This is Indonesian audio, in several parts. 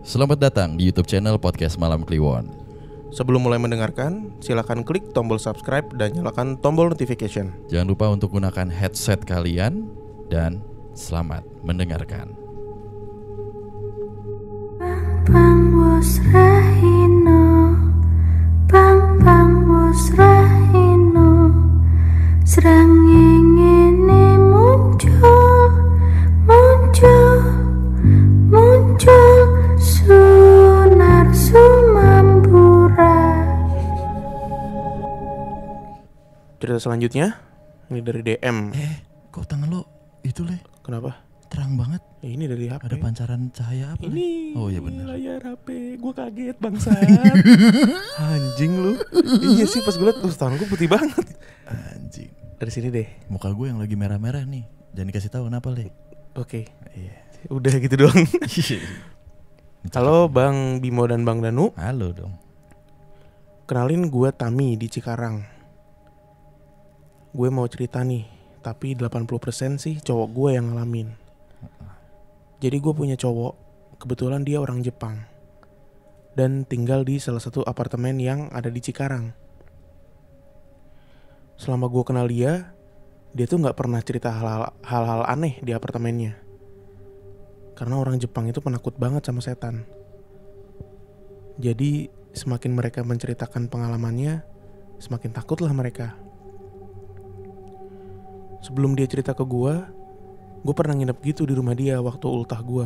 Selamat datang di YouTube channel Podcast Malam Kliwon. Sebelum mulai mendengarkan, silakan klik tombol subscribe dan nyalakan tombol notification. Jangan lupa untuk gunakan headset kalian dan selamat mendengarkan. Bang wos rahino, bang wos rahino, srengenge muncul sunar sumambura. Cerita selanjutnya ini dari DM. Kok tangan lo itu Le? Kenapa? Terang banget. Ini dari HP. Ada pancaran cahaya apa? Ini. Oh iya benar. Layar HP. Gue kaget bangsat. Anjing lu. Iya sih pas gue liat tangan gue putih banget. Anjing. Dari sini deh. Muka gue yang lagi merah-merah nih. Jangan dikasih tahu kenapa Le. Oke. Iya. Udah gitu doang. Halo Bang Bimo dan Bang Danu. Halo dong. Kenalin gue Tami di Cikarang. Gue mau cerita nih, tapi 80% sih cowok gue yang ngalamin. Jadi gue punya cowok, kebetulan dia orang Jepang, dan tinggal di salah satu apartemen yang ada di Cikarang. Selama gue kenal dia tuh gak pernah cerita hal-hal aneh di apartemennya. Karena orang Jepang itu penakut banget sama setan. Jadi semakin mereka menceritakan pengalamannya, semakin takutlah mereka. Sebelum dia cerita ke gue pernah nginep gitu di rumah dia waktu ultah gue.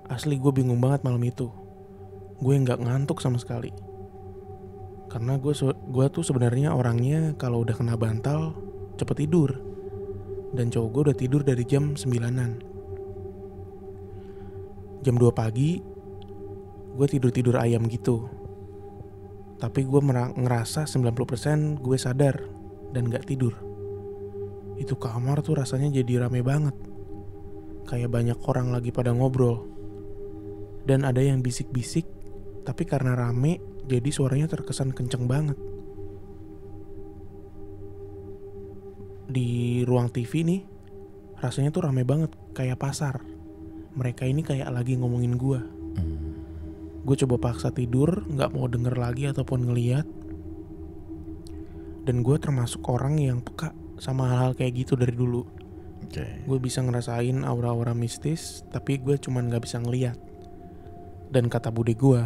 Asli gue bingung banget malam itu. Gue gak ngantuk sama sekali. Karena gue tuh sebenarnya orangnya kalau udah kena bantal cepet tidur. Dan cowok gue udah tidur dari jam 9-an. Jam 2 pagi gue tidur ayam gitu. Tapi gue ngerasa 90% gue sadar dan gak tidur. Itu kamar tuh rasanya jadi rame banget. Kayak banyak orang lagi pada ngobrol. Dan ada yang bisik-bisik, tapi karena rame jadi suaranya terkesan kenceng banget. Di ruang TV nih rasanya tuh rame banget, kayak pasar. Mereka ini kayak lagi ngomongin gue. Gue coba paksa tidur, gak mau denger lagi ataupun ngeliat. Dan gue termasuk orang yang peka sama hal-hal kayak gitu dari dulu. Gue bisa ngerasain aura-aura mistis, tapi gue cuman gak bisa ngeliat. Dan kata bude gue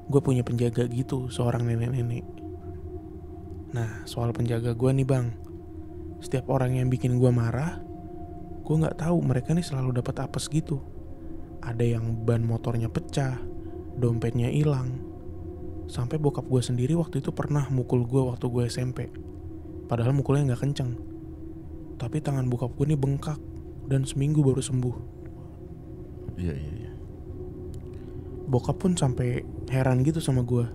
punya penjaga gitu, seorang nenek-nenek. Nah, soal penjaga gue nih bang, setiap orang yang bikin gue marah, gue gak tahu mereka nih selalu dapat apes gitu. Ada yang ban motornya pecah, dompetnya hilang. Sampai bokap gue sendiri waktu itu pernah mukul gue waktu gue SMP. Padahal mukulnya gak kenceng. Tapi tangan bokap gue nih bengkak. Dan seminggu baru sembuh. Iya. Bokap pun sampai heran gitu sama gue.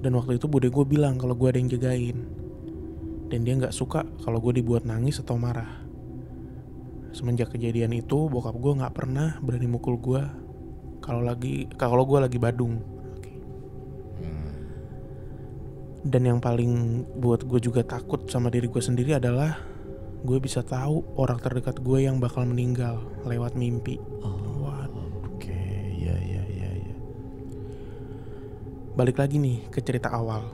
Dan waktu itu bude gue bilang kalau gue ada yang jagain. Dan dia gak suka kalau gue dibuat nangis atau marah. Semenjak kejadian itu bokap gue gak pernah berani mukul gue kalau gue lagi badung. Dan yang paling buat gue juga takut sama diri gue sendiri adalah gue bisa tahu orang terdekat gue yang bakal meninggal lewat mimpi. Oke, iya. Balik lagi nih ke cerita awal.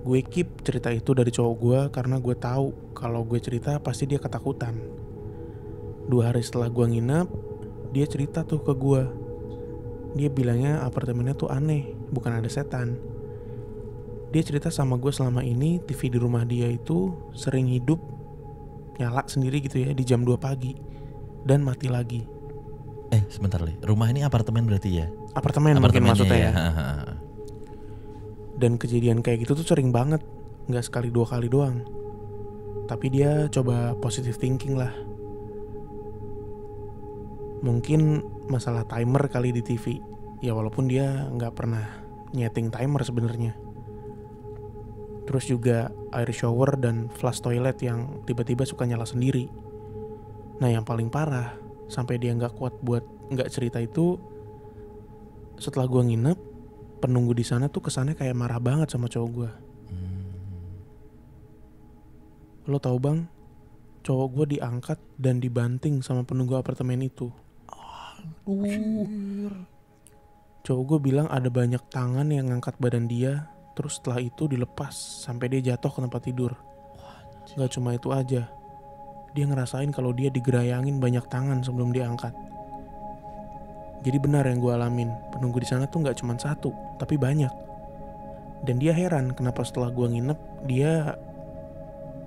Gue keep cerita itu dari cowok gue karena gue tahu kalau gue cerita pasti dia ketakutan. 2 hari setelah gue nginep, dia cerita tuh ke gue. Dia bilangnya apartemennya tuh aneh, bukan ada setan. Dia cerita sama gue selama ini TV di rumah dia itu sering hidup nyala sendiri gitu ya di jam 2 pagi dan mati lagi. Sebentar Le. Rumah ini apartemen berarti ya? Apartemen mungkin maksudnya ya. ya. Dan kejadian kayak gitu tuh sering banget, gak sekali 2 kali doang. Tapi dia coba positive thinking lah. Mungkin masalah timer kali di TV. Ya walaupun dia gak pernah nyeting timer sebenarnya. Terus juga air shower dan flush toilet yang tiba-tiba suka nyala sendiri. Nah yang paling parah, sampai dia gak kuat buat gak cerita itu, setelah gue nginep, penunggu di sana tuh kesannya kayak marah banget sama cowok gue. Lo tau bang, cowok gue diangkat dan dibanting sama penunggu apartemen itu. Cowok gue bilang ada banyak tangan yang ngangkat badan dia, terus setelah itu dilepas sampai dia jatuh ke tempat tidur. Gak cuma itu aja, dia ngerasain kalau dia digerayangin banyak tangan sebelum diangkat. Jadi benar yang gue alamin, penunggu di sana tuh gak cuma satu, tapi banyak. Dan dia heran kenapa setelah gue nginep, dia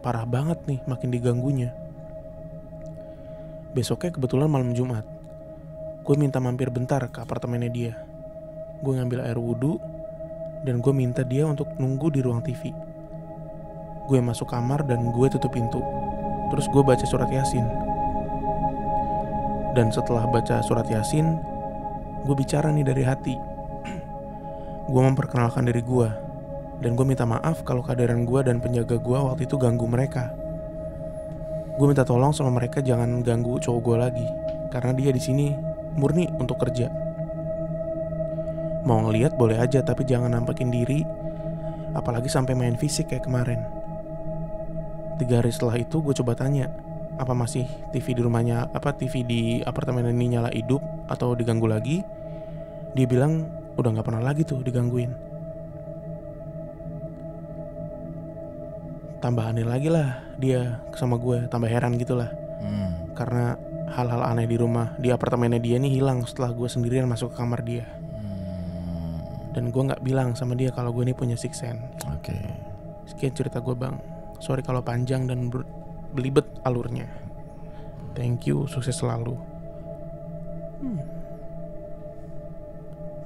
parah banget nih makin diganggunya. Besoknya kebetulan malam Jumat, gue minta mampir bentar ke apartemennya dia. Gue ngambil air wudhu dan gue minta dia untuk nunggu di ruang TV. Gue masuk kamar dan gue tutup pintu. Terus gue baca surat Yasin. Dan setelah baca surat Yasin, gue bicara nih dari hati. Gue memperkenalkan diri gue dan gue minta maaf kalau kehadiran gue dan penjaga gue waktu itu ganggu mereka. Gue minta tolong sama mereka jangan ganggu cowok gue lagi, karena dia di sini murni untuk kerja. Mau ngelihat boleh aja, tapi jangan nampakin diri, apalagi sampai main fisik kayak kemarin. 3 hari setelah itu gue coba tanya, apa masih TV di rumahnya, TV di apartemen ini nyala hidup atau diganggu lagi. Dia bilang udah gak pernah lagi tuh digangguin. Tambah aneh lagi lah dia sama gue, tambah heran gitu lah. Karena hal-hal aneh di rumah, di apartemennya dia nih hilang setelah gue sendirian masuk ke kamar dia. Dan gue gak bilang sama dia kalau gue nih punya sixth sense. Oke. Sekian cerita gue bang. Sorry kalau panjang dan belibet alurnya. Thank you, sukses selalu.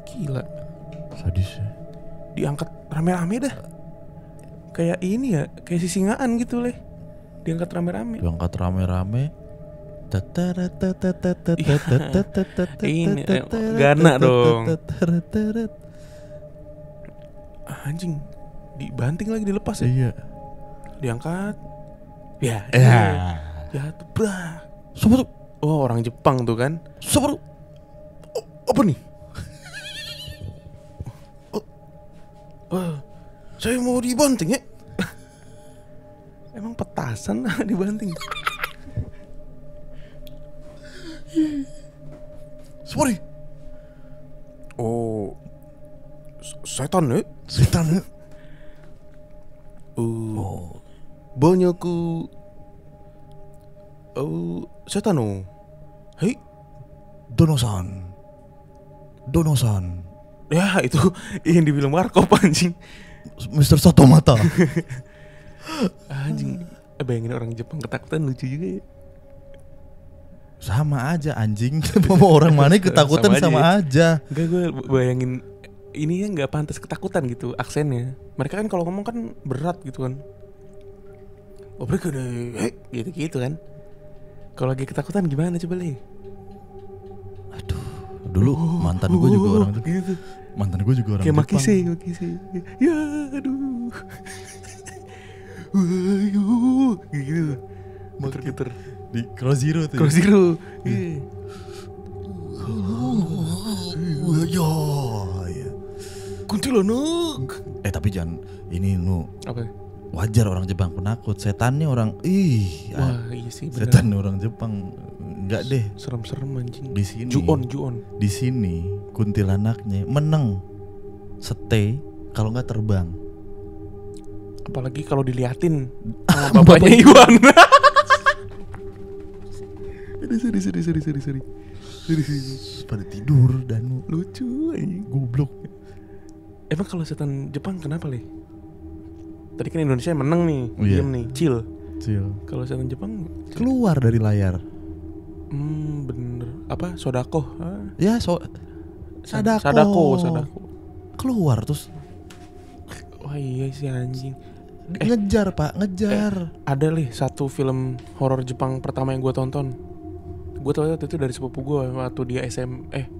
Gila. Sadis ya. Diangkat rame-rame dah. Kayak ini ya, kayak sisingaan gitu leh. Diangkat rame-rame. Diangkat rame-rame. Ini Gana dong. Anjing, dibanting lagi, dilepas ya. Iya. Diangkat. Ya. Jatuh, brak. Siapa tuh? Oh, orang Jepang tuh kan. Siapa tuh? Apa nih? Saya mau dibanting ya. Emang petasan dibanting. Sorry. Oh, setan ya? Setan ya? Banyak setan oh. Hei, Donosan. ya itu yang dibilang Warkop anjing. Mr. Satu Mata. Anjing, bayangin orang Jepang ketakutan lucu juga ya. Sama aja anjing. Mau orang mana ketakutan sama aja. Enggak, gue bayangin ini ya nggak pantas ketakutan gitu aksennya. Mereka kan kalau ngomong kan berat gitu kan. Oh mereka udah gitu kan. Kalau lagi ketakutan gimana coba Le? Aduh, dulu mantan gue juga orang tuh. Gitu. Mantan gue juga orang kayak Jepang. Makise. Ya aduh. Wayu gitu. Muter-muter Di Cross Zero tuh. Cross Zero. Ya. Kuntilanak. Tapi jangan ini Apa? wajar orang Jepang penakut. Setannya orang Wah iya sih benar. setan orang Jepang enggak deh. Serem-serem anjing. Di sini. Ju-on. Di sini kuntilanaknya meneng. Stay kalau enggak terbang. Apalagi kalau diliatin sama bapaknya Iwan. Sorry. Pada tidur dan Lucu anjing. goblok. Emang kalau setan Jepang kenapa Le? Tadi kan Indonesia menang nih, Iya. diem nih, chill. Kalau setan Jepang Keluar dari layar. Bener. Apa? Sodako. Ya Sadako. Keluar terus Wah iya sih anjing. ngejar pak, ngejar. Ada Le satu film horor Jepang pertama yang gue tonton. Gue tau itu dari sepupu gue waktu dia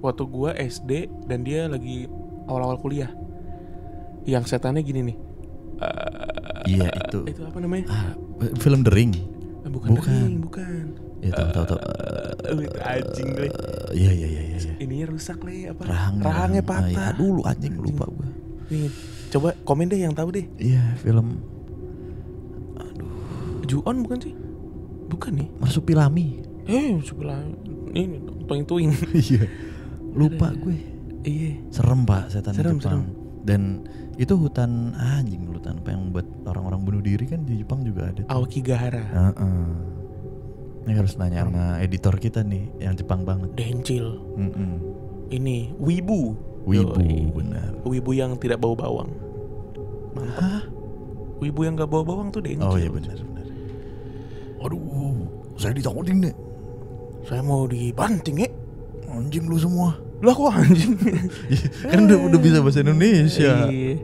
waktu gue SD dan dia lagi awal-awal kuliah. Yang setannya gini nih. Iya itu. Itu apa namanya? Film The Ring. Bukan. Ya tahu. Anjing Le. Iya. Ininya rusak Le apa? Rahangnya Rahangnya patah. ya, dulu anjing lupa gue. Nih, coba komen deh yang tahu deh. Iya film. Ju-on bukan sih? Bukan nih. Marsupilami. Sebelah ini toing-toing. Iya. Lupa gue. Iya. Serem Pak setan Serem, Jepang. Dan itu hutan hutan apa yang buat orang-orang bunuh diri kan di Jepang juga ada. Aokigahara. Ini harus nanya sama editor kita nih yang Jepang banget. Dencil. Ini wibu. Benar. Wibu yang tidak bau bawang. Mantap. Hah? Wibu yang gak bawa bawang tuh dencil. Oh iya benar. Aduh, saya ditakutin deh. Saya mau dibanting ya. Anjing lu semua. Lah kok anjing? Kan udah bisa bahasa Indonesia. Iya.